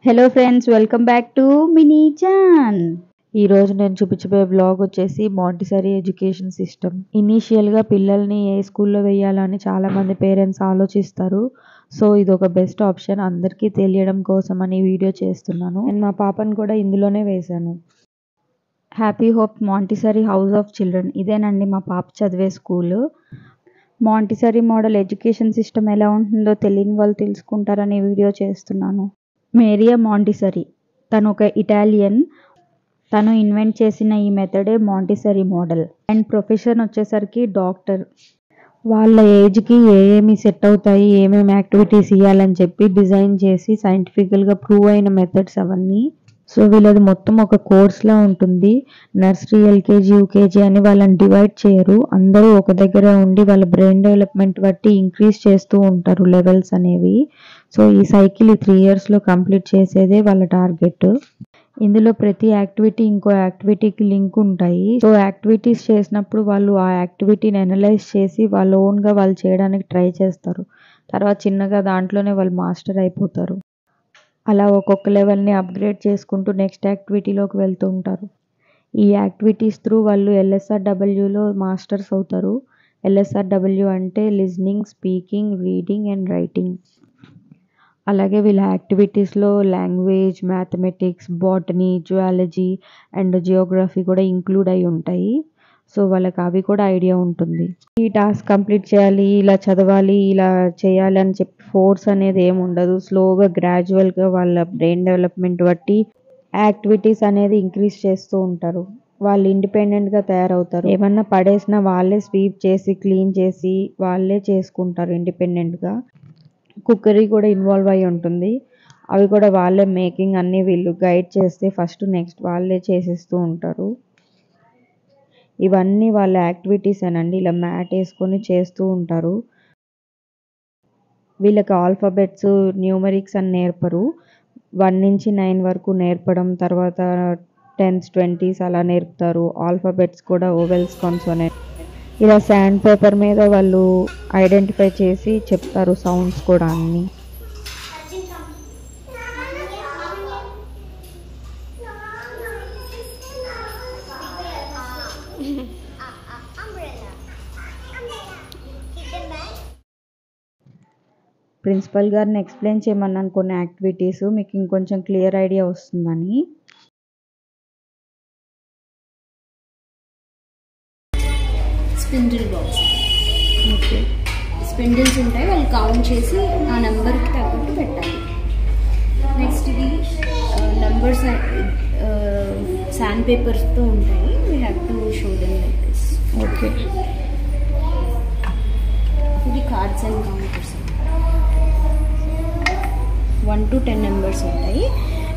Hello friends, welcome back to mini John. ఈ రోజు నేను చూపించబోయే బ్లాగ్ వచ్చేసి మాంటిసరీ ఎడ్యుకేషన్ సిస్టమ్. ఇనీషియల్గా పిల్లల్ని ఏ స్కూల్లో వేయాలని చాలా మంది పేరెంట్స్ ఆలోచిస్తారు. సో ఇది ఒక బెస్ట్ ఆప్షన్ అందరికీ తెలియడం కోసం అని వీడియో చేస్తున్నాను. నేను మా పాపను కూడా ఇందులోనే వేశాను. Happy hope Montessori house of children, ఇదేనండి మా పాప చదివే school. Montessori model education system ఎలా ఉంటుందో తెలియని వాళ్ళు తెలుసుకుంటారని వీడియో చేస్తున్నాను. మేరియా మాంటిసరీ, తను ఒక ఇటాలియన్. తను ఇన్వెంట్ చేసిన ఈ మెథడే మాంటిసరీ మోడల్. అండ్ ప్రొఫెషన్ వచ్చేసరికి డాక్టర్. వాళ్ళ ఏజ్కి ఏమేమి సెట్ అవుతాయి, ఏమేమి యాక్టివిటీస్ ఇవ్వాలని చెప్పి డిజైన్ చేసి సైంటిఫికల్గా ప్రూవ్ అయిన మెథడ్స్ అవన్నీ. సో వీళ్ళది మొత్తం ఒక కోర్స్లా ఉంటుంది. నర్సరీ, ఎల్కేజీ, యూకేజీ అని వాళ్ళని డివైడ్ చేయరు. అందరూ ఒక దగ్గర ఉండి వాళ్ళ బ్రెయిన్ డెవలప్మెంట్ బట్టి ఇంక్రీజ్ చేస్తూ ఉంటారు లెవెల్స్ అనేవి. సో ఈ సైకిల్ 3 yearsలో కంప్లీట్ చేసేదే వాళ్ళ టార్గెట్. ఇందులో ప్రతి యాక్టివిటీ ఇంకో యాక్టివిటీకి లింక్ ఉంటాయి. సో యాక్టివిటీస్ చేసినప్పుడు వాళ్ళు ఆ యాక్టివిటీని అనలైజ్ చేసి వాళ్ళ ఓన్గా వాళ్ళు చేయడానికి ట్రై చేస్తారు. తర్వాత చిన్నగా దాంట్లోనే వాళ్ళు మాస్టర్ అయిపోతారు. అలా ఒక్కొక్క లెవెల్ని అప్గ్రేడ్ చేసుకుంటూ నెక్స్ట్ యాక్టివిటీలోకి వెళ్తూ ఉంటారు. ఈ యాక్టివిటీస్ త్రూ వాళ్ళు LSRWలో మాస్టర్స్ అవుతారు. LSRW అంటే listening, speaking, reading and writing. అలాగే వీళ్ళ యాక్టివిటీస్లో language, mathematics, botany, zoology and Geography కూడా ఇంక్లూడ్ అయి ఉంటాయి. సో వాళ్ళకి అవి కూడా ఐడియా ఉంటుంది. ఈ టాస్క్ కంప్లీట్ చేయాలి, ఇలా చదవాలి, ఇలా చేయాలి అని చెప్పి ఫోర్స్ అనేది ఏమి ఉండదు. స్లోగా గ్రాడ్యువల్గా వాళ్ళ బ్రెయిన్ డెవలప్మెంట్ బట్టి యాక్టివిటీస్ అనేది ఇంక్రీజ్ చేస్తూ ఉంటారు. వాళ్ళు ఇండిపెండెంట్గా తయారవుతారు. ఏమన్నా పడేసినా వాళ్ళే స్వీప్ చేసి క్లీన్ చేసి వాళ్ళే చేసుకుంటారు ఇండిపెండెంట్గా. కుక్కరీ కూడా ఇన్వాల్వ్ అయి ఉంటుంది. అవి కూడా వాళ్ళే మేకింగ్ అన్నీ వీళ్ళు గైడ్ చేస్తే ఫస్ట్ నెక్స్ట్ వాళ్ళే చేసేస్తూ ఉంటారు. ఇవన్నీ వాళ్ళ యాక్టివిటీస్ అనండి. ఇలా మ్యాట్ వేసుకొని చేస్తూ ఉంటారు. వీళ్ళకి ఆల్ఫాబెట్స్, న్యూమరిక్స్ అని నేర్పరు. 1 నుంచి 9 వరకు నేర్పడం, తర్వాత 10s 20s అలా నేర్పుతారు. ఆల్ఫాబెట్స్ కూడా ఓవెల్స్, కాన్సోనెంట్ ఇలా శాండ్ పేపర్ మీద వాళ్ళు ఐడెంటిఫై చేసి చెప్తారు. సౌండ్స్ కూడా అన్నీ. ప్రిన్సిపల్ గారిని ఎక్స్ప్లెయిన్ చేయమన్నాను కొన్ని యాక్టివిటీస్, మీకు ఇంకొంచెం క్లియర్ ఐడియా వస్తుందని. Spindle box. ఓకే, స్పిండిల్స్ ఉంటాయి, వాళ్ళు కౌంట్ చేసి ఆ నెంబర్కి తగ్గట్టు పెట్టాలి. నెక్స్ట్ ఇది నెంబర్స్ శాండ్ పేపర్స్తో ఉంటాయి. We have to show them like this. Okay, ఇది cards and counters. 1 to 10 numbers ఉంటాయి.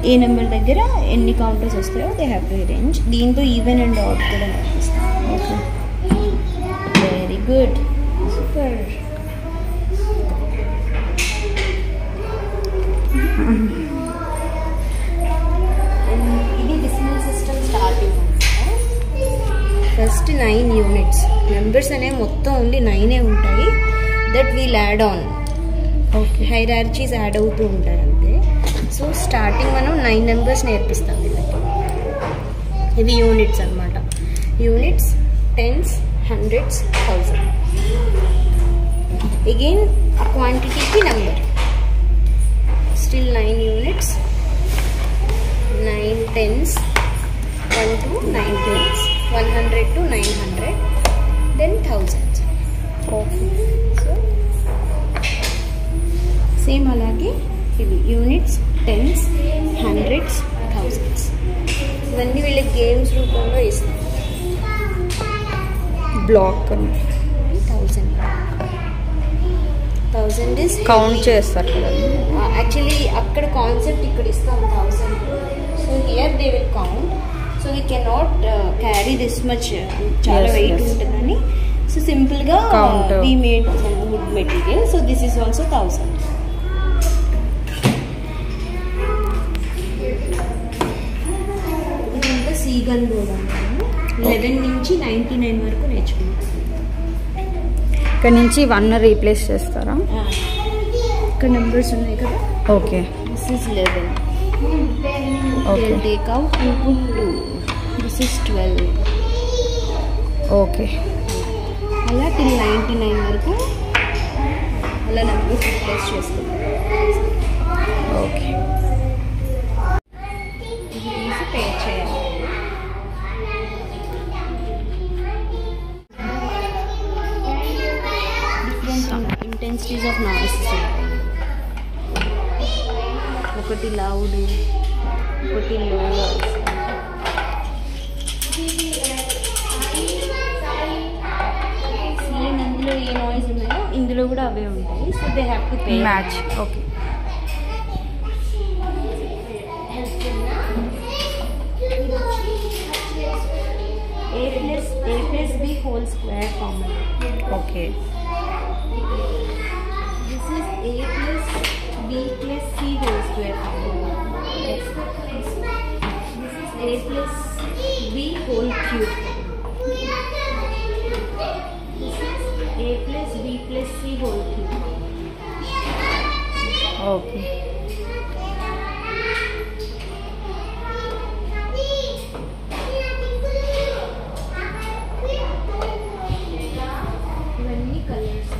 ఏ నెంబర్ దగ్గర ఎన్ని కౌంటర్స్ వస్తాయో దే హ్యావ్ టు అరేంజ్. దీంతో ఈవెన్ అండ్ ఆడ్ కూడా నేర్పిస్తాం. Okay, very good, super. ఇది decimal system starting. First 9 units. Numbers అనేవి మొత్తం ఓన్లీ 9 ఉంటాయి. That will add on. Okay, hierarchies add అవుతూ ఉంటారు అంతే. సో స్టార్టింగ్ మనం 9 నెంబర్స్ నేర్పిస్తాం వీళ్ళకి. ఇవి యూనిట్స్ అనమాట. Units, tense, hundreds, 1000. అగైన్ ఆ క్వాంటిటీకి number. Still 9 units, 9 tens, 1 to 9 tens, 100 to 900, then 1000. Okay. So same అలాగే ఇవి యూనిట్స్, టెన్స్, హండ్రెడ్స్, 1000s. ఇవన్నీ వీళ్ళకి గేమ్స్ రూపంలో ఇస్తాం. బ్లాక్ 1000 ఇస్ కౌంట్ చేస్తారు కదా. యాక్చువల్లీ అక్కడ కాన్సెప్ట్ ఇక్కడ ఇస్తాం 1000. So here they will count. So we cannot carry this much, చాలా వెయిట్ ఉంటుందని. సో సింపుల్గా we made some wood material. So this is also 1000. ఇదంతా సీగన్ బోర్డ్ అంటాము. 11 నుంచి 99 వరకు నేర్చుకుంటాం. ఇక్కడ నుంచి 1 రీప్లేస్ చేస్తారా? ఇక్కడ నెంబర్స్ ఉన్నాయి కదా. Okay, this is 11. They'll take out and put 2. This is 12. Okay. అలా till 99 వరకు అలా నెంబర్స్ రిప్లేస్ చేసుకుంటాం. ఓకే. ఇది తీసి పే చేయాలి. డిఫరెంట్ ఇంటెన్సిటీస్ ఆఫ్ నాయిస్ ఉంటాయి. ఒకటి లౌడ్, ఒకటి లో. సేమ్ ఇందులో ఏ నాయిస్ ఉన్నాయో ఇందులో కూడా అవే ఉంటాయి. So they have to pay match. Okay. a plus b whole square formula. Okay. This is a plus b plus c whole square formula. Yes. This is a plus b whole cube. This is a plus b plus c whole cube. Okay. ఇవన్నీ colours.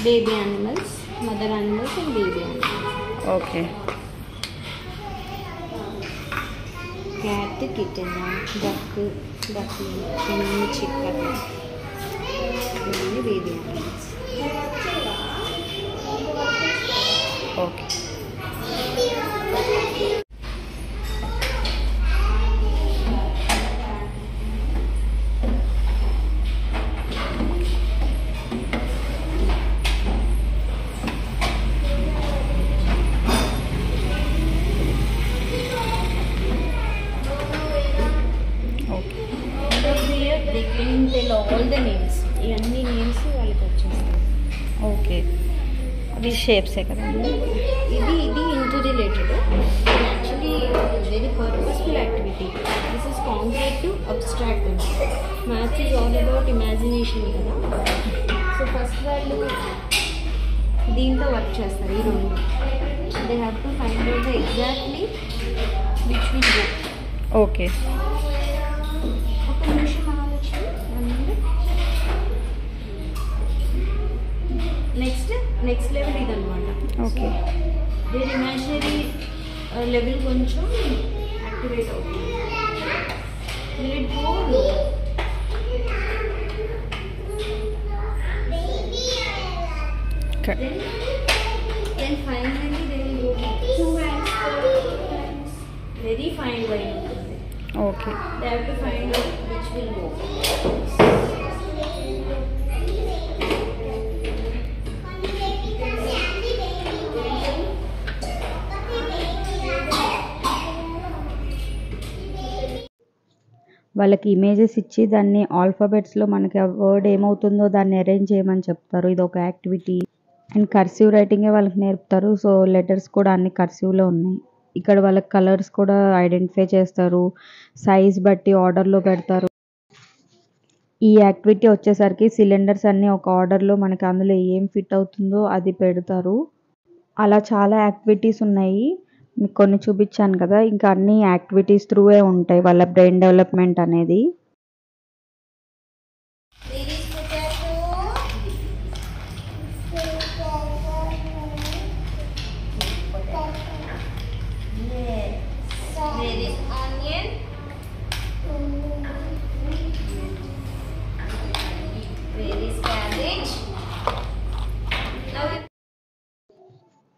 Baby animals, mother animals and baby animals. Okay. Cat, kitten, duck, duckling, and chicken. Baby animals. Okay. They can tell all the names. ఇవన్నీ names వాళ్ళకి వచ్చేస్తాయి. Okay. అవి షేప్సే కదండి. ఇది inter related. Actually very purposeful activity. This is concrete to abstract. Maths is all about imagination కదా. So first వాళ్ళు దీంతో వర్క్ చేస్తారు. ఈ రెండు they have to find out the exactly which will go. Okay. ఒక నిమిషం ఆలోచన. నెక్స్ట్ లెవెల్ ఇదన్నమాట. ఓకే. దేర్ ఇమాజినరీ లెవెల్ కొంచెం యాక్టివేట్ అవుతుంది. Will it go low? Then finally they will go 2 hands, 4 hands. Very fine line ఉంటుంది. Okay. They have to find out which will go. వాళ్ళకి images ఇచ్చి దాన్ని ఆల్ఫాబెట్స్లో మనకి ఆ word ఏమవుతుందో దాన్ని అరేంజ్ చేయమని చెప్తారు. ఇది ఒక యాక్టివిటీ. అండ్ కర్సివ్ రైటింగే వాళ్ళకి నేర్పుతారు. సో లెటర్స్ కూడా అన్ని కర్సివ్లో ఉన్నాయి. ఇక్కడ వాళ్ళకి కలర్స్ కూడా ఐడెంటిఫై చేస్తారు. సైజ్ బట్టి ఆర్డర్లో పెడతారు. ఈ యాక్టివిటీ వచ్చేసరికి సిలిండర్స్ అన్నీ ఒక ఆర్డర్లో మనకి అందులో ఏం ఫిట్ అవుతుందో అది పెడతారు. అలా చాలా యాక్టివిటీస్ ఉన్నాయి. మీకు కొన్ని చూపించాను కదా. ఇంకా అన్ని యాక్టివిటీస్ త్రూవే ఉంటాయి వాళ్ళ బ్రెయిన్ డెవలప్మెంట్ అనేది.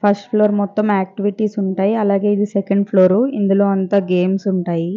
ఫస్ట్ ఫ్లోర్ మొత్తం యాక్టివిటీస్ ఉంటాయి. అలాగే ఇది సెకండ్ ఫ్లోరు. ఇందులో అంతా గేమ్స్ ఉంటాయి.